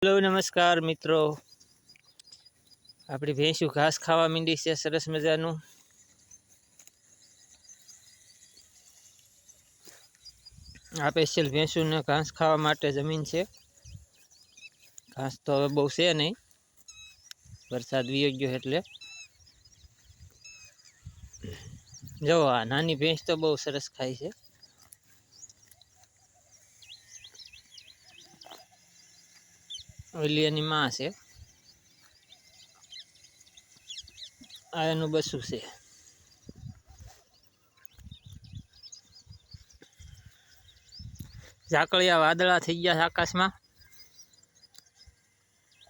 Hello નમસ્કાર મિત્રો, આપણી ભેંસું ઘાસ ખાવા માંડી છે સરસ મજાનું. આ સ્પેશિયલ ભેંસુને ઘાસ ખાવા માટે જમીન છે. ઘાસ તો હવે બહુ છે નહીં, વરસાદ વી ગયો એટલે. જો આ નાની ભેંસ તો બહુ સરસ ખાય છે. ઓલી એની માં છે, આ એનું બસું છે. ઝાકળિયા વાદળા થઈ ગયા આકાશમાં.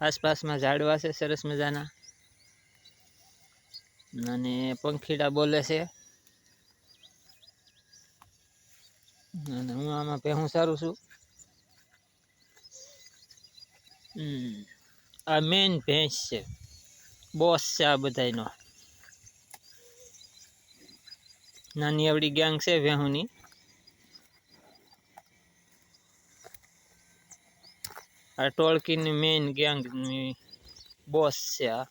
આસપાસમાં ઝાડવા છે સરસ મજાના, અને પંખીડા બોલે છે. અને હું આમાં ભેહું સારું છું. આ મેન ભેંસ છે, બોસ છે આ બધાયનો. નાની આવડી ગેંગ છે ભેહુંની. આ ટોળકીની મેઇન ગેંગની બોસ છે આ.